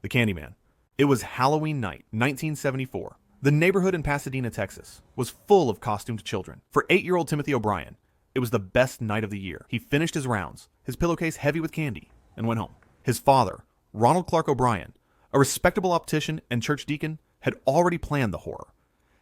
The Candyman. It was Halloween night, 1974. The neighborhood in Pasadena, Texas, was full of costumed children. For 8-year-old Timothy O'Brien, it was the best night of the year. He finished his rounds, his pillowcase heavy with candy, and went home. His father, Ronald Clark O'Brien, a respectable optician and church deacon, had already planned the horror.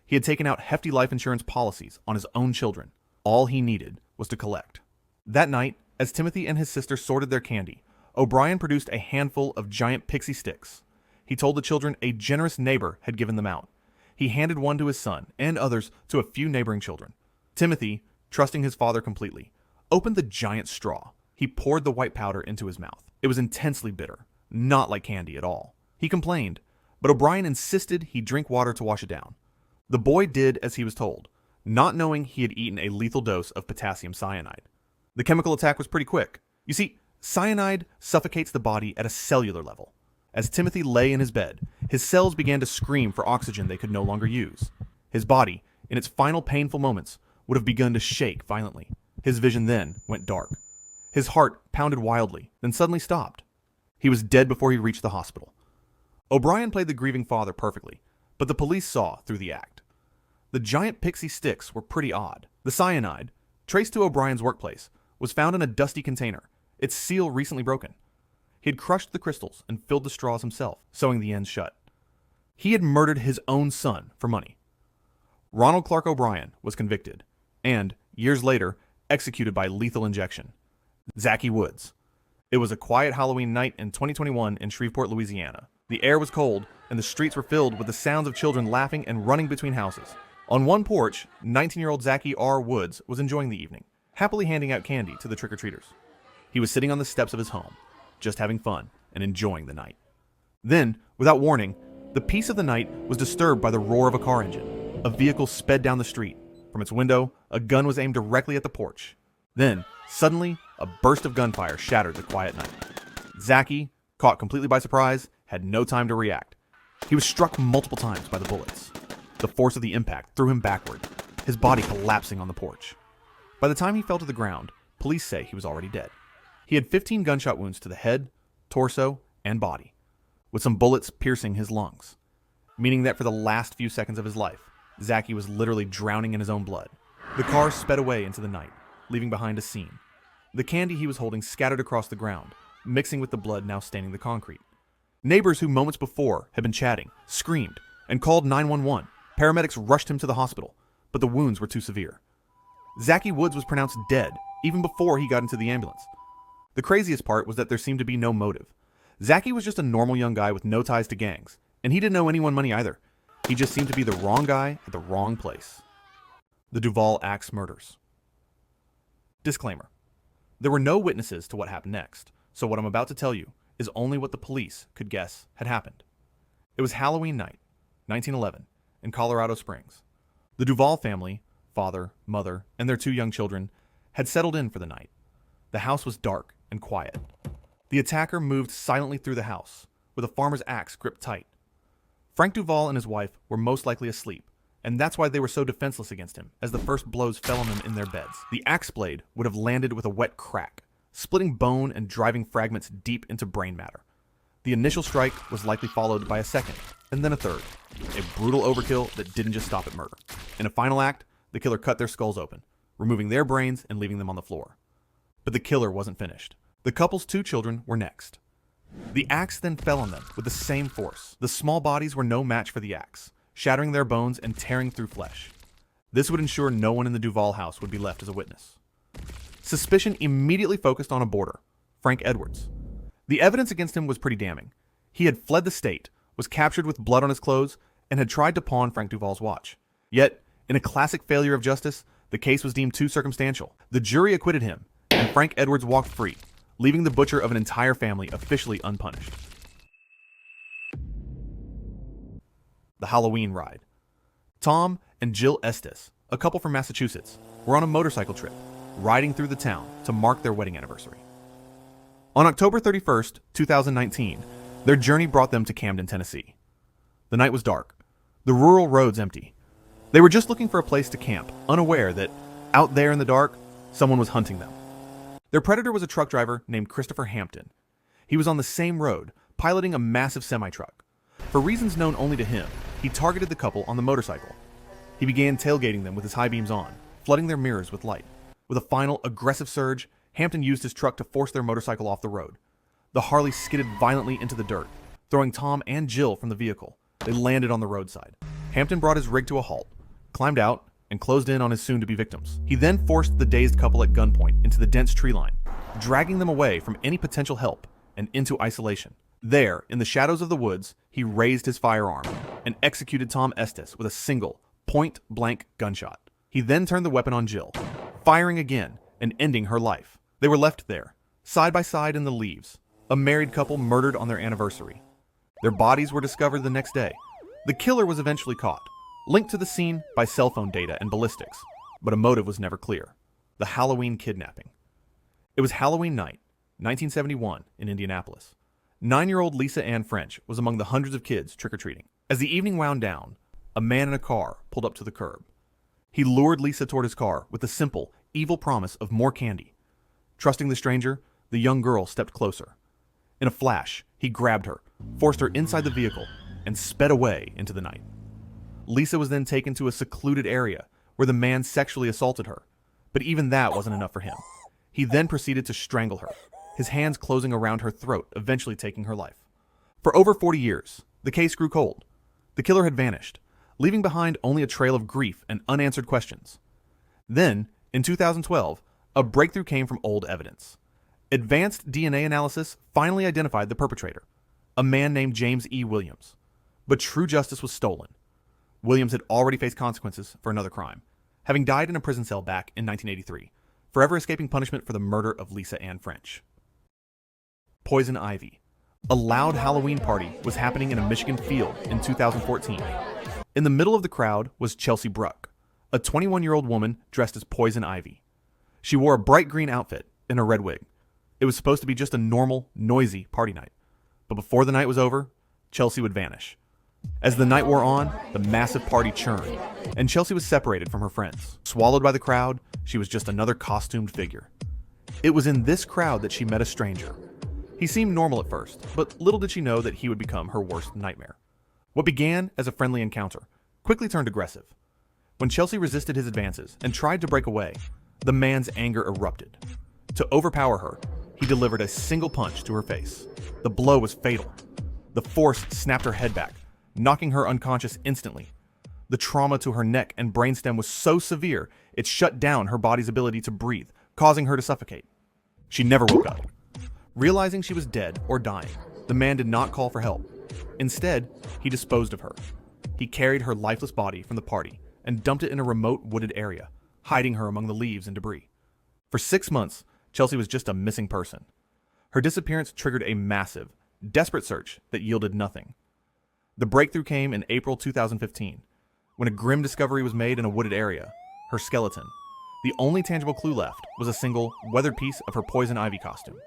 He had taken out hefty life insurance policies on his own children. All he needed was to collect. That night, as Timothy and his sister sorted their candy, O'Brien produced a handful of giant pixie sticks. He told the children a generous neighbor had given them out. He handed one to his son and others to a few neighboring children. Timothy, trusting his father completely, opened the giant straw. He poured the white powder into his mouth. It was intensely bitter, not like candy at all. He complained, but O'Brien insisted he drink water to wash it down. The boy did as he was told, not knowing he had eaten a lethal dose of potassium cyanide. The chemical attack was pretty quick. You see, cyanide suffocates the body at a cellular level. As Timothy lay in his bed, his cells began to scream for oxygen they could no longer use. His body, in its final painful moments, would have begun to shake violently. His vision then went dark. His heart pounded wildly, then suddenly stopped. He was dead before he reached the hospital. O'Brien played the grieving father perfectly, but the police saw through the act. The giant pixie sticks were pretty odd. The cyanide, traced to O'Brien's workplace, was found in a dusty container, its seal recently broken. He had crushed the crystals and filled the straws himself, sewing the ends shut. He had murdered his own son for money. Ronald Clark O'Brien was convicted and, years later, executed by lethal injection. Zachy Woods. It was a quiet Halloween night in 2021 in Shreveport, Louisiana. The air was cold, and the streets were filled with the sounds of children laughing and running between houses. On one porch, 19-year-old Zachy R. Woods was enjoying the evening, happily handing out candy to the trick-or-treaters. He was sitting on the steps of his home, just having fun and enjoying the night. Then, without warning, the peace of the night was disturbed by the roar of a car engine. A vehicle sped down the street. From its window, a gun was aimed directly at the porch. Then, suddenly, a burst of gunfire shattered the quiet night. Zachy, caught completely by surprise, had no time to react. He was struck multiple times by the bullets. The force of the impact threw him backward, his body collapsing on the porch. By the time he fell to the ground, police say he was already dead. He had 15 gunshot wounds to the head, torso, and body, with some bullets piercing his lungs, meaning that for the last few seconds of his life, Zachy was literally drowning in his own blood. The car sped away into the night, leaving behind a scene. The candy he was holding scattered across the ground, mixing with the blood now staining the concrete. Neighbors who moments before had been chatting, screamed, and called 911. Paramedics rushed him to the hospital, but the wounds were too severe. Zachy Woods was pronounced dead even before he got into the ambulance. The craziest part was that there seemed to be no motive. Zachy was just a normal young guy with no ties to gangs, and he didn't owe anyone money either. He just seemed to be the wrong guy at the wrong place. The Duval Axe murders. Disclaimer. There were no witnesses to what happened next, so what I'm about to tell you is only what the police could guess had happened. It was Halloween night, 1911, in Colorado Springs. The Duval family, father, mother, and their 2 young children, had settled in for the night. The house was dark and quiet. The attacker moved silently through the house, with a farmer's axe gripped tight. Frank Duval and his wife were most likely asleep, and that's why they were so defenseless against him, as the first blows fell on them in their beds. The axe blade would have landed with a wet crack, splitting bone and driving fragments deep into brain matter. The initial strike was likely followed by a second, and then a third. A brutal overkill that didn't just stop at murder. In a final act, the killer cut their skulls open, removing their brains and leaving them on the floor. But the killer wasn't finished. The couple's 2 children were next. The axe then fell on them with the same force. The small bodies were no match for the axe, shattering their bones and tearing through flesh. This would ensure no one in the Duval house would be left as a witness. Suspicion immediately focused on a boarder, Frank Edwards. The evidence against him was pretty damning. He had fled the state, was captured with blood on his clothes, and had tried to pawn Frank Duval's watch. Yet, in a classic failure of justice, the case was deemed too circumstantial. The jury acquitted him, and Frank Edwards walked free, leaving the butcher of an entire family officially unpunished. The Halloween ride. Tom and Jill Estes, a couple from Massachusetts, were on a motorcycle trip, riding through the town to mark their wedding anniversary. On October 31st, 2019, their journey brought them to Camden, Tennessee. The night was dark, the rural roads empty. They were just looking for a place to camp, unaware that, out there in the dark, someone was hunting them. Their predator was a truck driver named Christopher Hampton. He was on the same road, piloting a massive semi-truck. For reasons known only to him, he targeted the couple on the motorcycle. He began tailgating them with his high beams on, flooding their mirrors with light. With a final, aggressive surge, Hampton used his truck to force their motorcycle off the road. The Harley skidded violently into the dirt, throwing Tom and Jill from the vehicle. They landed on the roadside. Hampton brought his rig to a halt, climbed out, and closed in on his soon-to-be victims. He then forced the dazed couple at gunpoint into the dense tree line, dragging them away from any potential help and into isolation. There, in the shadows of the woods, he raised his firearm and executed Tom Estes with a single, point-blank gunshot. He then turned the weapon on Jill, firing again and ending her life. They were left there, side by side in the leaves, a married couple murdered on their anniversary. Their bodies were discovered the next day. The killer was eventually caught, linked to the scene by cell phone data and ballistics, but a motive was never clear: the Halloween kidnapping. It was Halloween night, 1971, in Indianapolis. 9-year-old Lisa Ann French was among the hundreds of kids trick-or-treating. As the evening wound down, a man in a car pulled up to the curb. He lured Lisa toward his car with the simple, evil promise of more candy. Trusting the stranger, the young girl stepped closer. In a flash, he grabbed her, forced her inside the vehicle, and sped away into the night. Lisa was then taken to a secluded area where the man sexually assaulted her, but even that wasn't enough for him. He then proceeded to strangle her, his hands closing around her throat, eventually taking her life. For over 40 years, the case grew cold. The killer had vanished, leaving behind only a trail of grief and unanswered questions. Then, in 2012, a breakthrough came from old evidence. Advanced DNA analysis finally identified the perpetrator, a man named James E. Williams. But true justice was stolen. Williams had already faced consequences for another crime, having died in a prison cell back in 1983, forever escaping punishment for the murder of Lisa Ann French. Poison ivy. A loud Halloween party was happening in a Michigan field in 2014. In the middle of the crowd was Chelsea Bruck, a 21-year-old woman dressed as Poison Ivy. She wore a bright green outfit and a red wig. It was supposed to be just a normal, noisy party night. But before the night was over, Chelsea would vanish. As the night wore on, the massive party churned, and Chelsea was separated from her friends. Swallowed by the crowd, she was just another costumed figure. It was in this crowd that she met a stranger. He seemed normal at first, but little did she know that he would become her worst nightmare. What began as a friendly encounter quickly turned aggressive. When Chelsea resisted his advances and tried to break away, the man's anger erupted. To overpower her, he delivered a single punch to her face. The blow was fatal. The force snapped her head back, knocking her unconscious instantly. The trauma to her neck and brainstem was so severe, it shut down her body's ability to breathe, causing her to suffocate. She never woke up. Realizing she was dead or dying, the man did not call for help. Instead, he disposed of her. He carried her lifeless body from the party and dumped it in a remote wooded area, hiding her among the leaves and debris. For 6 months, Chelsea was just a missing person. Her disappearance triggered a massive, desperate search that yielded nothing. The breakthrough came in April 2015, when a grim discovery was made in a wooded area: her skeleton. The only tangible clue left was a single, weathered piece of her Poison Ivy costume.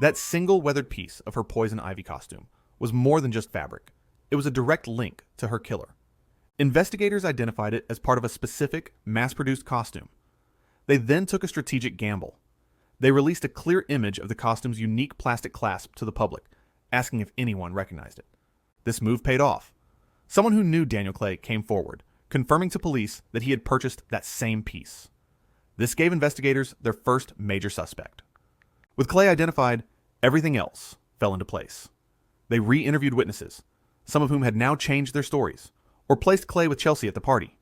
That single weathered piece of her Poison Ivy costume was more than just fabric. It was a direct link to her killer. Investigators identified it as part of a specific, mass-produced costume. They then took a strategic gamble. They released a clear image of the costume's unique plastic clasp to the public, asking if anyone recognized it. This move paid off. Someone who knew Daniel Clay came forward, confirming to police that he had purchased that same piece. This gave investigators their first major suspect. With Clay identified, everything else fell into place. They re-interviewed witnesses, some of whom had now changed their stories, or placed Clay with Chelsea at the party.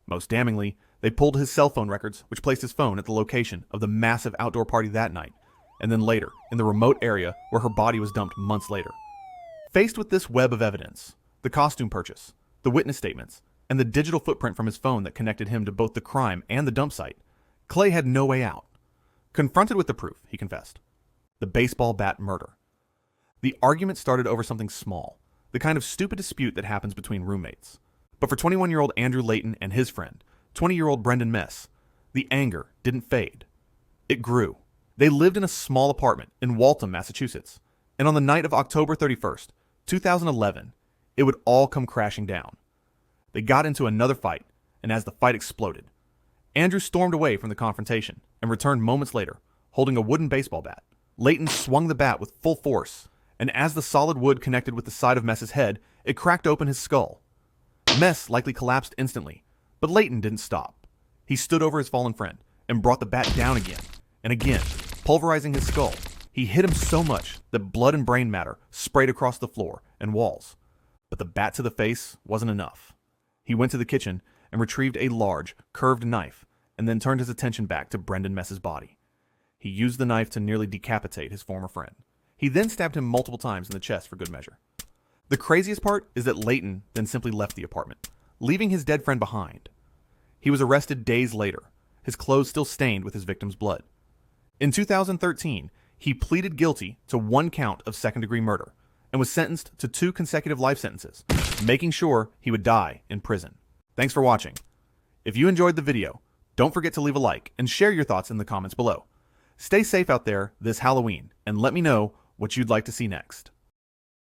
Most damningly, they pulled his cell phone records, which placed his phone at the location of the massive outdoor party that night, and then later, in the remote area where her body was dumped months later. Faced with this web of evidence, the costume purchase, the witness statements, and the digital footprint from his phone that connected him to both the crime and the dump site, Clay had no way out. Confronted with the proof, he confessed: the baseball bat murder. The argument started over something small, the kind of stupid dispute that happens between roommates. But for 21-year-old Andrew Layton and his friend, 20-year-old Brendan Mess, the anger didn't fade. It grew. They lived in a small apartment in Waltham, Massachusetts, and on the night of October 31st, 2011, it would all come crashing down. They got into another fight, and as the fight exploded, Andrew stormed away from the confrontation and returned moments later, holding a wooden baseball bat. Layton swung the bat with full force, and as the solid wood connected with the side of Mess's head, it cracked open his skull. Mess likely collapsed instantly, but Layton didn't stop. He stood over his fallen friend and brought the bat down again and again, pulverizing his skull. He hit him so much that blood and brain matter sprayed across the floor and walls. But the bat to the face wasn't enough. He went to the kitchen and retrieved a large, curved knife and then turned his attention back to Brendan Mess's body. He used the knife to nearly decapitate his former friend. He then stabbed him multiple times in the chest for good measure. The craziest part is that Layton then simply left the apartment, leaving his dead friend behind. He was arrested days later, his clothes still stained with his victim's blood. In 2013, he pleaded guilty to 1 count of second-degree murder and was sentenced to 2 consecutive life sentences, making sure he would die in prison. Thanks for watching. If you enjoyed the video, don't forget to leave a like and share your thoughts in the comments below. Stay safe out there this Halloween and let me know what you'd like to see next.